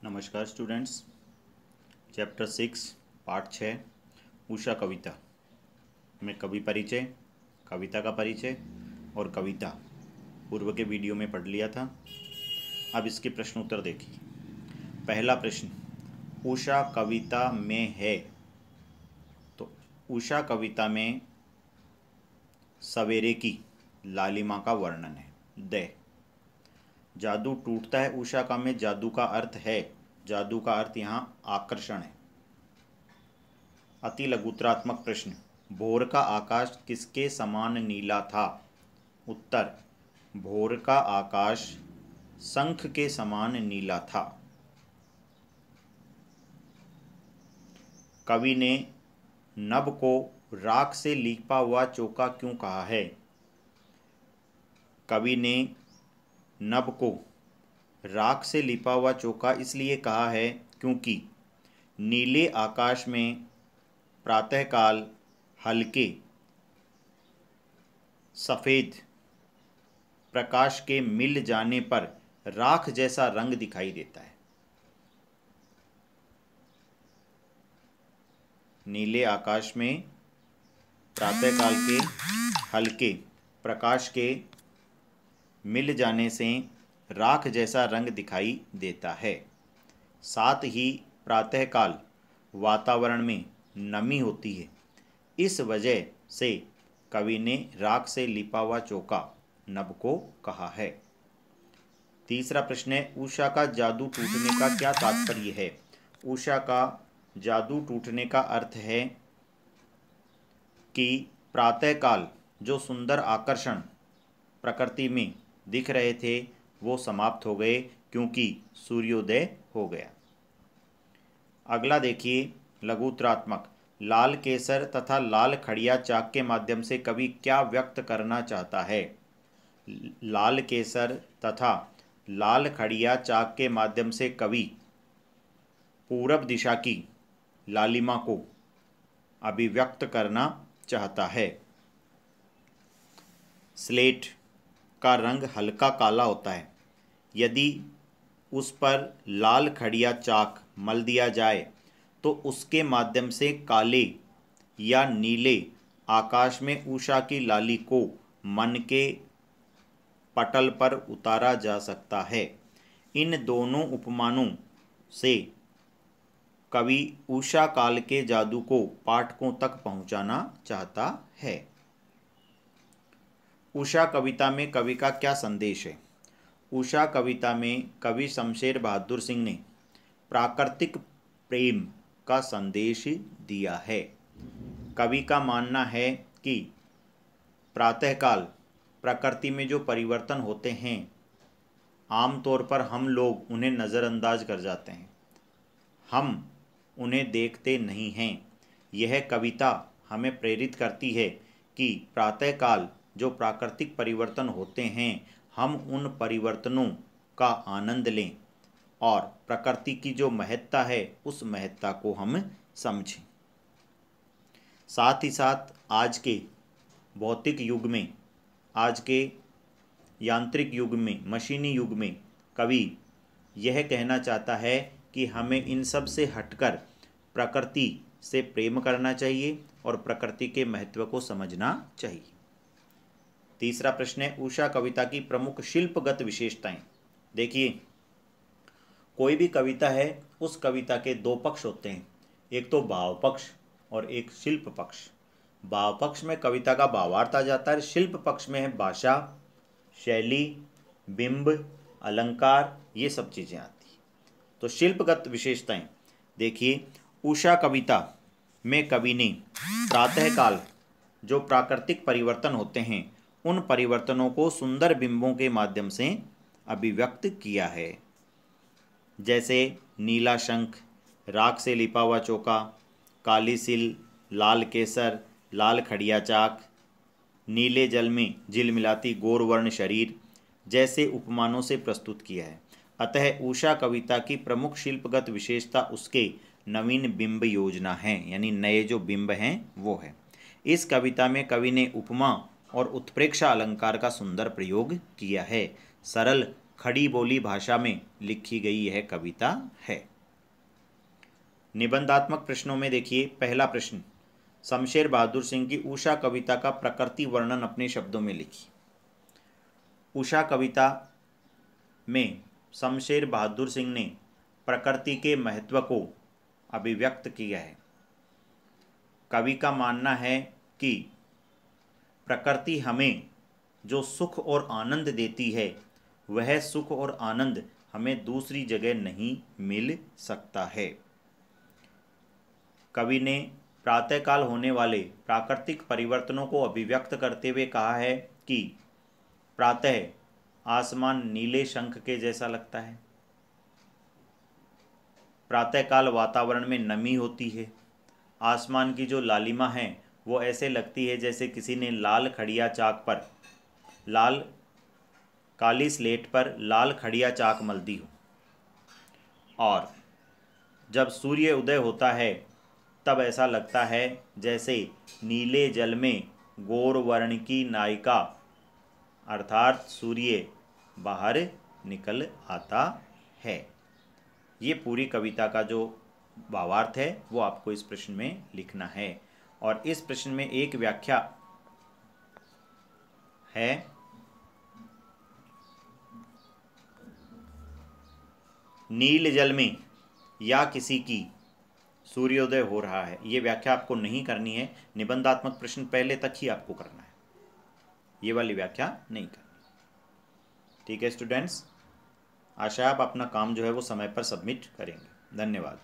नमस्कार students. Chapter 6 part 6 Usha कविता में कवि परिचय, कविता का परिचय और कविता पूर्व के वीडियो में पढ़ लिया था। अब इसके प्रश्न उत्तर देखिए। पहला प्रश्न, उषा कविता में है। तो उषा कविता में सवेरे की लालिमा का वर्णन है। द जादू टूटता है उषा का में जादू का अर्थ है, जादू का अर्थ यहाँ आकर्षण है। अति लघुत्रात्मक प्रश्न, भोर का आकाश किसके समान नीला था? उत्तर, भोर का आकाश शंख के समान नीला था। कवि ने नभ को राख से लीपा हुआ चौका क्यों कहा है? कवि ने नभ को राख से लिपा हुआ चौका इसलिए कहा है क्योंकि नीले आकाश में प्रातःकाल हल्के सफ़ेद प्रकाश के मिल जाने पर राख जैसा रंग दिखाई देता है। नीले आकाश में प्रातःकाल के हल्के प्रकाश के मिल जाने से राख जैसा रंग दिखाई देता है। साथ ही प्रातःकाल वातावरण में नमी होती है, इस वजह से कवि ने राख से लिपा हुआ चौका नभ को कहा है। तीसरा प्रश्न है, उषा का जादू टूटने का क्या तात्पर्य है? उषा का जादू टूटने का अर्थ है कि प्रातःकाल जो सुंदर आकर्षण प्रकृति में दिख रहे थे वो समाप्त हो गए क्योंकि सूर्योदय हो गया। अगला देखिए, लघुत्रात्मक, लाल केसर तथा लाल खड़िया चाक के माध्यम से कवि क्या व्यक्त करना चाहता है? लाल केसर तथा लाल खड़िया चाक के माध्यम से कवि पूरब दिशा की लालिमा को अभिव्यक्त करना चाहता है। स्लेट का रंग हल्का काला होता है। यदि उस पर लाल खड़िया चाक मल दिया जाए तो उसके माध्यम से काले या नीले आकाश में उषा की लाली को मन के पटल पर उतारा जा सकता है। इन दोनों उपमानों से कवि उषा काल के जादू को पाठकों तक पहुंचाना चाहता है। उषा कविता में कवि का क्या संदेश है? उषा कविता में कवि शमशेर बहादुर सिंह ने प्राकृतिक प्रेम का संदेश दिया है। कवि का मानना है कि प्रातःकाल प्रकृति में जो परिवर्तन होते हैं आमतौर पर हम लोग उन्हें नज़रअंदाज कर जाते हैं, हम उन्हें देखते नहीं हैं। यह कविता हमें प्रेरित करती है कि प्रातःकाल जो प्राकृतिक परिवर्तन होते हैं हम उन परिवर्तनों का आनंद लें और प्रकृति की जो महत्ता है उस महत्ता को हम समझें। साथ ही साथ आज के भौतिक युग में, आज के यांत्रिक युग में, मशीनी युग में कवि यह कहना चाहता है कि हमें इन सब से हटकर प्रकृति से प्रेम करना चाहिए और प्रकृति के महत्व को समझना चाहिए। तीसरा प्रश्न है, उषा कविता की प्रमुख शिल्पगत विशेषताएं। देखिए, कोई भी कविता है उस कविता के दो पक्ष होते हैं, एक तो भाव पक्ष और एक शिल्प पक्ष। भाव पक्ष में कविता का भावार्थ आ जाता है, शिल्प पक्ष में है भाषा, शैली, बिंब, अलंकार, ये सब चीज़ें आती हैं। तो शिल्पगत विशेषताएं देखिए, उषा कविता में कवि ने प्रातःकाल जो प्राकृतिक परिवर्तन होते हैं उन परिवर्तनों को सुंदर बिंबों के माध्यम से अभिव्यक्त किया है। जैसे नीला शंख, राख से लिपा हुआ चौका, काली सिल, लाल केसर, लाल खड़िया चाक, नीले जल में झिलमिलाती गौरवर्ण शरीर जैसे उपमानों से प्रस्तुत किया है। अतः उषा कविता की प्रमुख शिल्पगत विशेषता उसके नवीन बिंब योजना है, यानी नए जो बिंब हैं वो है। इस कविता में कवि ने उपमा और उत्प्रेक्षा अलंकार का सुंदर प्रयोग किया है। सरल खड़ी बोली भाषा में लिखी गई यह कविता है। निबंधात्मक प्रश्नों में देखिए, पहला प्रश्न, शमशेर बहादुर सिंह की उषा कविता का प्रकृति वर्णन अपने शब्दों में लिखिए। उषा कविता में शमशेर बहादुर सिंह ने प्रकृति के महत्व को अभिव्यक्त किया है। कवि का मानना है कि प्रकृति हमें जो सुख और आनंद देती है, वह सुख और आनंद हमें दूसरी जगह नहीं मिल सकता है। कवि ने प्रातःकाल होने वाले प्राकृतिक परिवर्तनों को अभिव्यक्त करते हुए कहा है कि प्रातः आसमान नीले शंख के जैसा लगता है, प्रातःकाल वातावरण में नमी होती है, आसमान की जो लालिमा है वो ऐसे लगती है जैसे किसी ने लाल खड़िया चाक पर, लाल काली स्लेट पर लाल खड़िया चाक मल दी हो। और जब सूर्य उदय होता है तब ऐसा लगता है जैसे नीले जल में गौर वर्ण की नायिका अर्थात सूर्य बाहर निकल आता है। ये पूरी कविता का जो भावार्थ है वो आपको इस प्रश्न में लिखना है। और इस प्रश्न में एक व्याख्या है, नील जल में या किसी की सूर्योदय हो रहा है। ये व्याख्या आपको नहीं करनी है, निबंधात्मक प्रश्न पहले तक ही आपको करना है, ये वाली व्याख्या नहीं करनी। ठीक है स्टूडेंट्स, आशा आप अपना काम जो है वो समय पर सबमिट करेंगे। धन्यवाद।